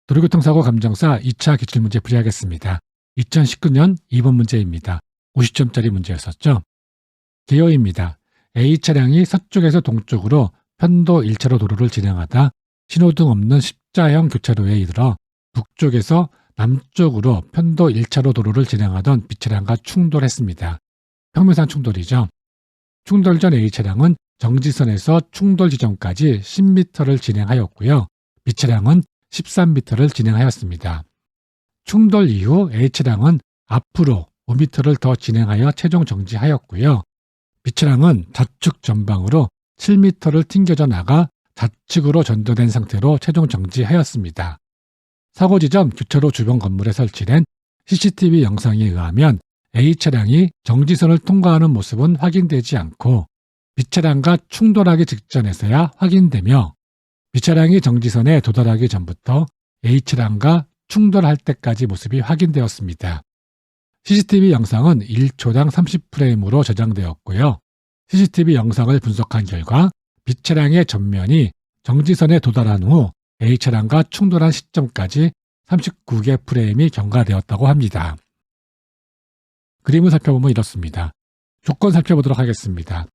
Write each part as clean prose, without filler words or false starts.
도로교통사고 감정사 2차 기출문제 풀이하겠습니다. 2019년 2번 문제입니다. 50점짜리 문제였었죠. 개요입니다. A 차량이 서쪽에서 동쪽으로 편도 1차로 도로를 진행하다 신호등 없는 십자형 교차로에 이르러 북쪽에서 남쪽으로 편도 1차로 도로를 진행하던 B차량과 충돌했습니다. 평면상 충돌이죠. 충돌 전 A차량은 정지선에서 충돌 지점까지 10m를 진행하였고요. B차량은 13m를 진행하였습니다. 충돌 이후 A차량은 앞으로 5m를 더 진행하여 최종 정지하였고요. B차량은 좌측 전방으로 7m를 튕겨져 나가 좌측으로 전도된 상태로 최종 정지하였습니다. 사고 지점 교차로 주변 건물에 설치된 CCTV 영상에 의하면 A차량이 정지선을 통과하는 모습은 확인되지 않고 B차량과 충돌하기 직전에서야 확인되며 B차량이 정지선에 도달하기 전부터 A차량과 충돌할 때까지 모습이 확인되었습니다. CCTV 영상은 1초당 30프레임으로 저장되었고요. CCTV 영상을 분석한 결과 B차량의 전면이 정지선에 도달한 후 A차량과 충돌한 시점까지 39개 프레임이 경과되었다고 합니다. 그림을 살펴보면 이렇습니다. 조건 살펴보도록 하겠습니다.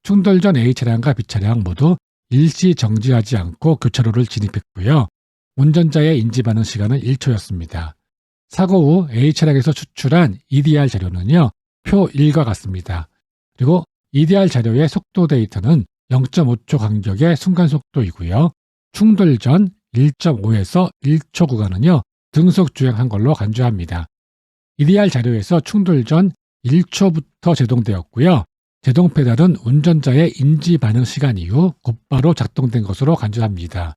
충돌 전 A차량과 B차량 모두 일시 정지하지 않고 교차로를 진입했고요. 운전자의 인지반응 시간은 1초였습니다. 사고 후 A차량에서 추출한 EDR 자료는요, 표 1과 같습니다. 그리고 EDR 자료의 속도 데이터는 0.5초 간격의 순간속도이고요. 충돌 전 1.5에서 1초 구간은요, 등속 주행한 걸로 간주합니다. EDR 자료에서 충돌 전 1초부터 제동되었고요. 제동 페달은 운전자의 인지 반응 시간 이후 곧바로 작동된 것으로 간주합니다.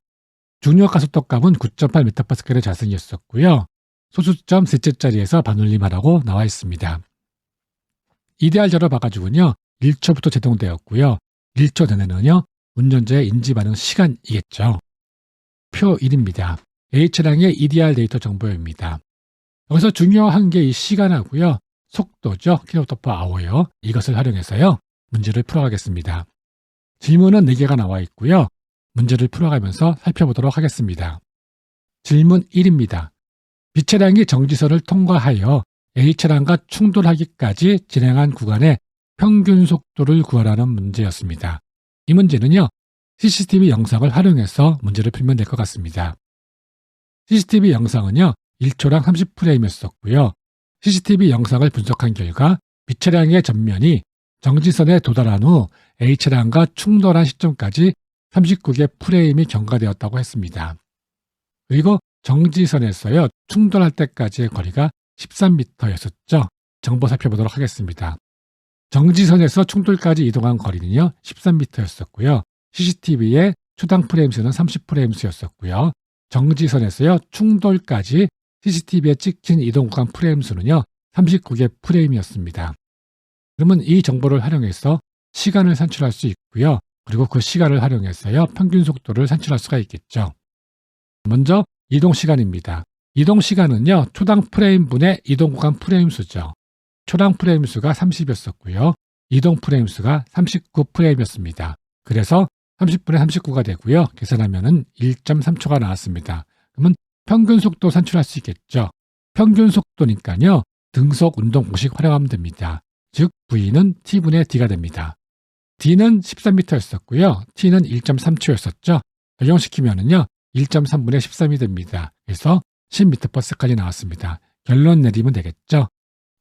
중력 가속도값은 9.8mP의 자승이었었고요. 소수점 셋째 자리에서 반올림하라고 나와 있습니다. EDR 자료 봐가지고요, 1초부터 제동되었고요. 1초 전에는요, 운전자의 인지 반응 시간이겠죠. 표 1입니다. A차량의 EDR 데이터 정보입니다. 여기서 중요한 게 이 시간하고요. 속도죠. km/h요. 이것을 활용해서요. 문제를 풀어가겠습니다. 질문은 4개가 나와 있고요. 문제를 풀어가면서 살펴보도록 하겠습니다. 질문 1입니다. B차량이 정지선을 통과하여 A차량과 충돌하기까지 진행한 구간의 평균 속도를 구하라는 문제였습니다. 이 문제는요. CCTV 영상을 활용해서 문제를 풀면 될 것 같습니다. CCTV 영상은요. 1초당 30프레임이었었고요. CCTV 영상을 분석한 결과 B차량의 전면이 정지선에 도달한 후 A차량과 충돌한 시점까지 39개 프레임이 경과되었다고 했습니다. 그리고 정지선에서요. 충돌할 때까지의 거리가 13m였었죠. 정보 살펴보도록 하겠습니다. 정지선에서 충돌까지 이동한 거리는요. 13m였었고요. CCTV의 초당 프레임 수는 30프레임 수였었고요. 정지선에서요. 충돌까지 CCTV에 찍힌 이동 구간 프레임 수는요. 39개 프레임이었습니다. 그러면 이 정보를 활용해서 시간을 산출할 수 있고요. 그리고 그 시간을 활용해서요. 평균 속도를 산출할 수가 있겠죠. 먼저 이동 시간입니다. 이동 시간은요. 초당 프레임분의 이동 구간 프레임 수죠. 초당 프레임 수가 30이었었고요. 이동 프레임 수가 39프레임이었습니다. 그래서 30분의 39가 되고요. 계산하면 1.3초가 나왔습니다. 그러면 평균 속도 산출할 수 있겠죠. 평균 속도니까요. 등속 운동 공식 활용하면 됩니다. 즉 V는 T분의 D가 됩니다. D는 13m였었고요. T는 1.3초였었죠. 적용시키면은요. 1.3분의 13이 됩니다. 그래서 10m/s까지 나왔습니다. 결론 내리면 되겠죠.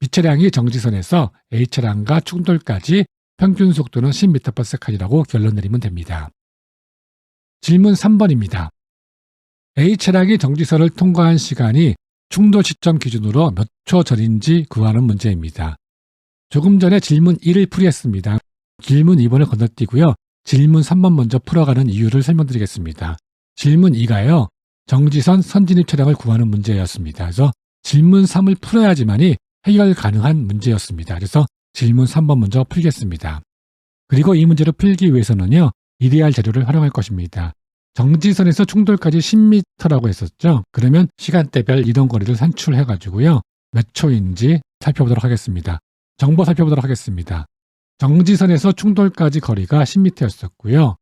B차량이 정지선에서 A차량과 충돌까지 평균 속도는 10m/s이라고 결론 내리면 됩니다. 질문 3번입니다. A차량이 정지선을 통과한 시간이 충돌 시점 기준으로 몇 초 전인지 구하는 문제입니다. 조금 전에 질문 1을 풀이했습니다. 질문 2번을 건너뛰고요. 질문 3번 먼저 풀어가는 이유를 설명드리겠습니다. 질문 2가요. 정지선 선진입 차량을 구하는 문제였습니다. 그래서 질문 3을 풀어야지만이 해결 가능한 문제였습니다. 그래서 질문 3번 먼저 풀겠습니다. 그리고 이 문제를 풀기 위해서는요. EDR 자료를 활용할 것입니다. 정지선에서 충돌까지 10m라고 했었죠. 그러면 시간대별 이동 거리를 산출해가지고요. 몇 초인지 살펴보도록 하겠습니다. 정보 살펴보도록 하겠습니다. 정지선에서 충돌까지 거리가 10m였었고요.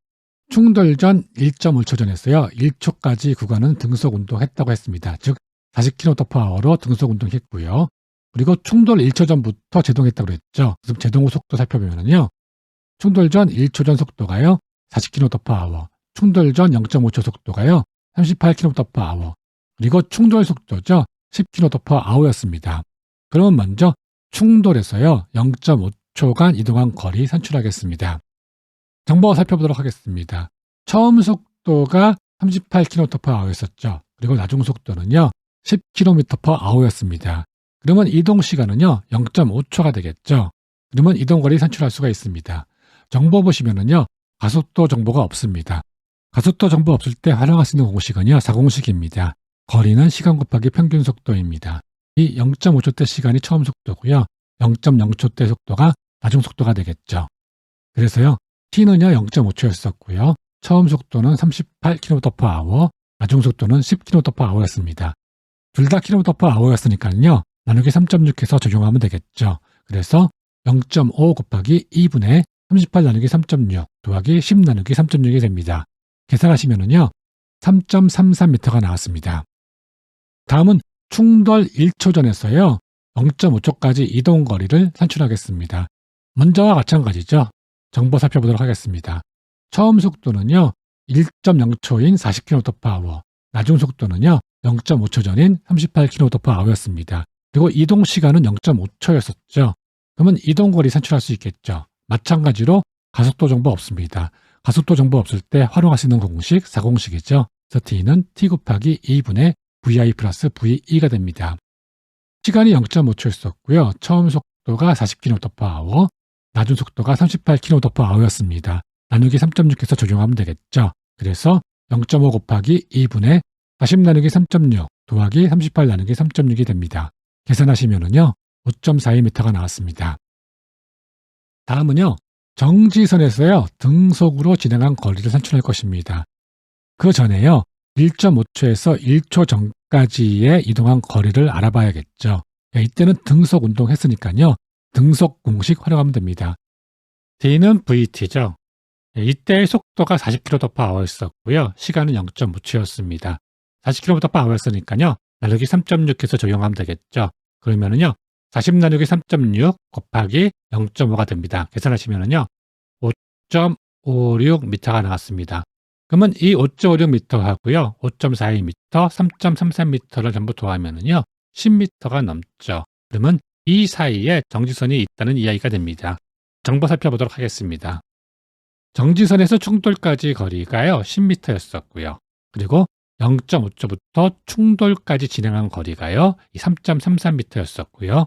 충돌 전 1.5초 전에서요. 1초까지 구간은 등속 운동했다고 했습니다. 즉 40km/h로 등속 운동했고요. 그리고 충돌 1초 전부터 제동했다고 그랬죠. 그래서 제동 후 속도 살펴보면요. 충돌 전 1초 전 속도가요. 40km/h, 충돌 전 0.5초 속도가요. 38km/h, 그리고 충돌 속도죠. 10km/h였습니다. 그러면 먼저 충돌에서요. 0.5초간 이동한 거리 산출하겠습니다. 정보 살펴보도록 하겠습니다. 처음 속도가 38km/h였었죠. 그리고 나중 속도는요. 10km/h였습니다. 그러면 이동 시간은요. 0.5초가 되겠죠. 그러면 이동거리 산출할 수가 있습니다. 정보 보시면은요. 가속도 정보가 없습니다. 가속도 정보 없을 때 활용할 수 있는 공식은요. 4공식입니다. 거리는 시간 곱하기 평균 속도입니다. 이 0.5초 대 시간이 처음 속도고요. 0.0초 대 속도가 나중 속도가 되겠죠. 그래서요. t는요 0.5초였었고요. 처음 속도는 38km/h, 나중 속도는 10km/h였습니다. 둘 다 km/h였으니까요. 나누기 3.6해서 적용하면 되겠죠. 그래서 0.5 곱하기 2분의 38 나누기 3.6 더하기 10 나누기 3.6이 됩니다. 계산하시면은요 3.33m가 나왔습니다. 다음은 충돌 1초 전에서요 0.5초까지 이동 거리를 산출하겠습니다. 먼저와 마찬가지죠. 정보 살펴보도록 하겠습니다. 처음 속도는요 1.0초인 40km/h, 나중 속도는요 0.5초 전인 38km/h였습니다. 그리고 이동 시간은 0.5초였었죠. 그러면 이동거리 산출할 수 있겠죠. 마찬가지로 가속도 정보 없습니다. 가속도 정보 없을 때 활용할 수 있는 공식 4공식이죠. 그래서 t는 t 곱하기 2분의 vi 플러스 ve가 됩니다. 시간이 0.5초였었고요. 처음 속도가 40km/h, 나중 속도가 38km/h였습니다. 나누기 3.6해서 적용하면 되겠죠. 그래서 0.5 곱하기 2분의 40 나누기 3.6 더하기 38 나누기 3.6이 됩니다. 계산하시면은요 5.42m가 나왔습니다. 다음은요 정지선에서요 등속으로 진행한 거리를 산출할 것입니다. 그 전에요 1.5초에서 1초 전까지의 이동한 거리를 알아봐야겠죠. 이때는 등속 운동했으니까요 등속 공식 활용하면 됩니다. d는 vt죠. 이때의 속도가 40km/h였었고요. 시간은 0.5초였습니다. 40km/h였으니까요. 나누기 3.6해서 적용하면 되겠죠. 그러면은요. 40 나누기 3.6 곱하기 0.5가 됩니다. 계산하시면은요. 5.56m가 나왔습니다. 그러면 이 5.56m하고요. 5.42m, 3.33m를 전부 더하면은요. 10m가 넘죠. 그러면 이 사이에 정지선이 있다는 이야기가 됩니다. 정보 살펴보도록 하겠습니다. 정지선에서 충돌까지 거리가요 10m였었고요. 그리고 0.5초부터 충돌까지 진행한 거리가요 3.33m였었고요.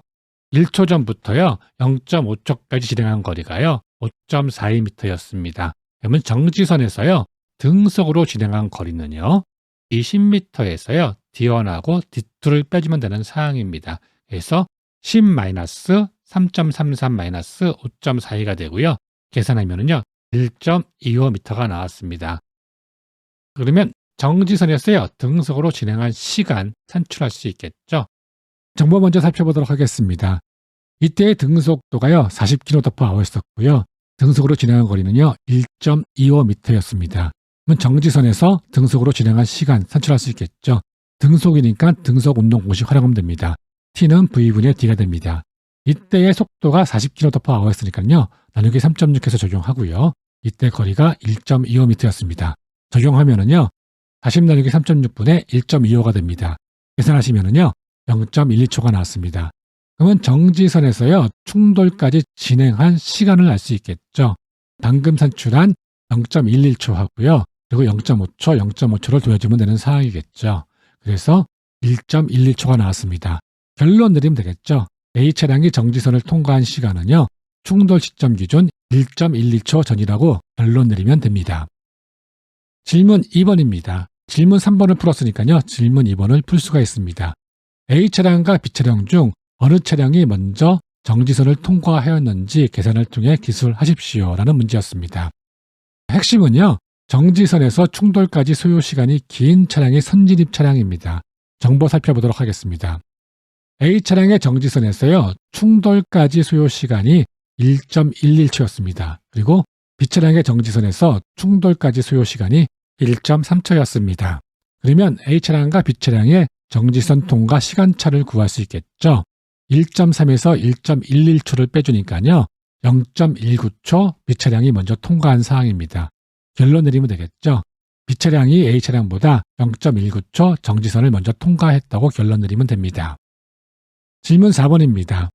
1초 전부터요 0.5초까지 진행한 거리가요 5.42m였습니다. 그러면 정지선에서요 등속으로 진행한 거리는요 이 10m에서요 D1하고 D2를 빼주면 되는 사항입니다. 그래서 10-3.33-5.42가 되고요. 계산하면은요 1.25m가 나왔습니다. 그러면 정지선에서요 등속으로 진행한 시간 산출할 수 있겠죠. 정보 먼저 살펴보도록 하겠습니다. 이때의 등속도가요 40km/h였었고요. 등속으로 진행한 거리는요 1.25m였습니다. 그러면 정지선에서 등속으로 진행한 시간 산출할 수 있겠죠. 등속이니까 등속 운동 공식 활용하면 됩니다. t는 v분의 d가 됩니다. 이때의 속도가 40km/h였으니까요. 나누기 3.6해서 적용하고요. 이때 거리가 1.25m였습니다. 적용하면은요. 40 나누기 3.6분의 1.25가 됩니다. 계산하시면은요. 0.12초가 나왔습니다. 그러면 정지선에서요. 충돌까지 진행한 시간을 알 수 있겠죠. 방금 산출한 0.11초 하고요. 그리고 0.5초, 0.5초를 더해주면 되는 상황이겠죠. 그래서 1.12초가 나왔습니다. 결론 내리면 되겠죠. A 차량이 정지선을 통과한 시간은요. 충돌 시점 기준 1.12초 전이라고 결론 내리면 됩니다. 질문 2번입니다. 질문 3번을 풀었으니까요. 질문 2번을 풀 수가 있습니다. A 차량과 B 차량 중 어느 차량이 먼저 정지선을 통과하였는지 계산을 통해 기술하십시오. 라는 문제였습니다. 핵심은요. 정지선에서 충돌까지 소요 시간이 긴 차량이 선진입 차량입니다. 정보 살펴보도록 하겠습니다. A 차량의 정지선에서요. 충돌까지 소요 시간이 1.11초였습니다. 그리고 B B차량의 정지선에서 충돌까지 소요시간이 1.3초였습니다. 그러면 A차량과 B차량의 정지선 통과 시간차를 구할 수 있겠죠. 1.3에서 1.11초를 빼주니까요. 0.19초 B차량이 먼저 통과한 상황입니다. 결론 내리면 되겠죠. B차량이 A차량보다 0.19초 정지선을 먼저 통과했다고 결론 내리면 됩니다. 질문 4번입니다.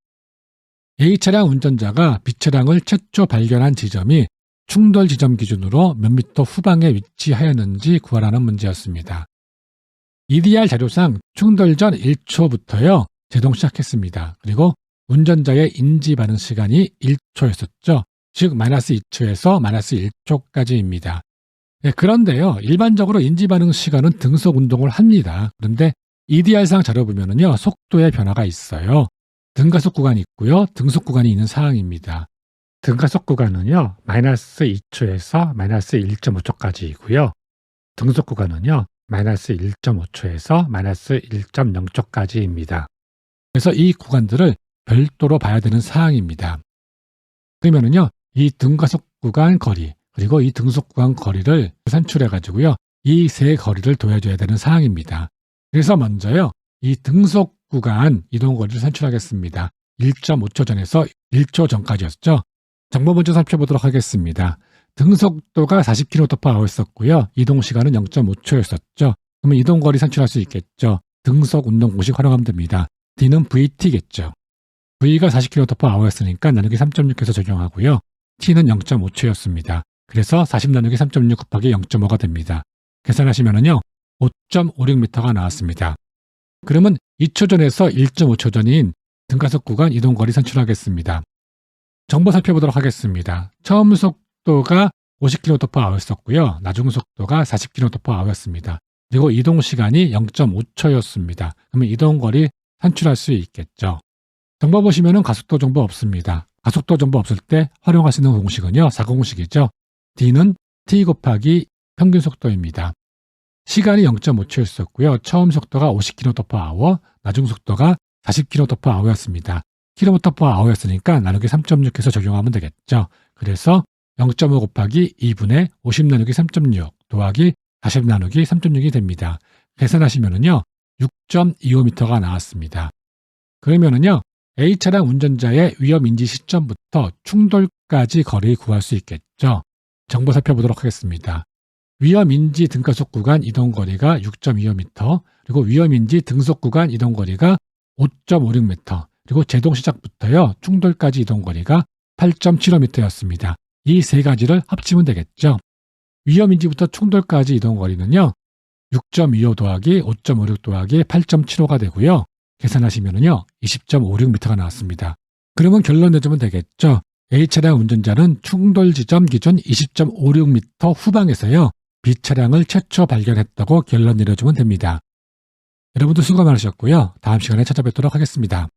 A차량 운전자가 B차량을 최초 발견한 지점이 충돌 지점 기준으로 몇 미터 후방에 위치하였는지 구하라는 문제였습니다. EDR 자료상 충돌 전 1초부터요. 제동 시작했습니다. 그리고 운전자의 인지 반응 시간이 1초였었죠. 즉 마이너스 2초에서 마이너스 1초까지입니다. 네, 그런데요. 일반적으로 인지 반응 시간은 등속 운동을 합니다. 그런데 EDR상 자료 보면은요. 속도의 변화가 있어요. 등가속 구간이 있고요. 등속 구간이 있는 상황입니다. 등가속 구간은요. 마이너스 2초에서 마이너스 1.5초까지이고요. 등속 구간은요. 마이너스 1.5초에서 마이너스 1.0초까지입니다. 그래서 이 구간들을 별도로 봐야 되는 사항입니다. 그러면은요, 이 등가속 구간 거리, 그리고 이 등속 구간 거리를 산출해가지고요, 이 세 거리를 더해줘야 되는 사항입니다. 그래서 먼저요, 이 등속 구간 이동 거리를 산출하겠습니다. 1.5초 전에서 1초 전까지였죠. 정보 먼저 살펴보도록 하겠습니다. 등속도가 40km/h였었고요. 이동 시간은 0.5초였었죠. 그러면 이동 거리 산출할 수 있겠죠. 등속 운동 공식 활용하면 됩니다. D는 VT겠죠. V가 40km/h였으니까 나누기 3.6해서 적용하고요. T는 0.5초였습니다. 그래서 40 나누기 3.6 곱하기 0.5가 됩니다. 계산하시면은요. 5.56m가 나왔습니다. 그러면 2초 전에서 1.5초 전인 등가속 구간 이동 거리 산출하겠습니다. 정보 살펴보도록 하겠습니다. 처음 속도가 50km/h였었고요. 나중 속도가 40km/h였습니다. 그리고 이동 시간이 0.5초였습니다. 그러면 이동 거리 산출할 수 있겠죠. 정보 보시면은 가속도 정보 없습니다. 가속도 정보 없을 때 활용할 수 있는 공식은요. 사고공식이죠. D는 T 곱하기 평균 속도입니다. 시간이 0.5초였었고요. 처음 속도가 50km/h, 나중 속도가 40km/h였습니다. km/h였으니까 나누기 3.6해서 적용하면 되겠죠. 그래서 0.5 곱하기 2분의 50 나누기 3.6 더하기 40 나누기 3.6이 됩니다. 계산하시면은요. 6.25m가 나왔습니다. 그러면은요. A차량 운전자의 위험 인지 시점부터 충돌까지 거리 구할 수 있겠죠. 정보 살펴보도록 하겠습니다. 위험 인지 등가속 구간 이동 거리가 6.25m, 그리고 위험 인지 등속 구간 이동 거리가 5.56m, 그리고 제동 시작부터요. 충돌까지 이동 거리가 8.75m였습니다. 이 세 가지를 합치면 되겠죠. 위험 인지부터 충돌까지 이동 거리는요. 6.25 더하기 5.56 더하기 8.75가 되고요. 계산하시면은요. 20.56m가 나왔습니다. 그러면 결론 내주면 되겠죠. A차량 운전자는 충돌 지점 기준 20.56m 후방에서요. B차량을 최초 발견했다고 결론 내려주면 됩니다. 여러분도 수고 많으셨고요. 다음 시간에 찾아뵙도록 하겠습니다.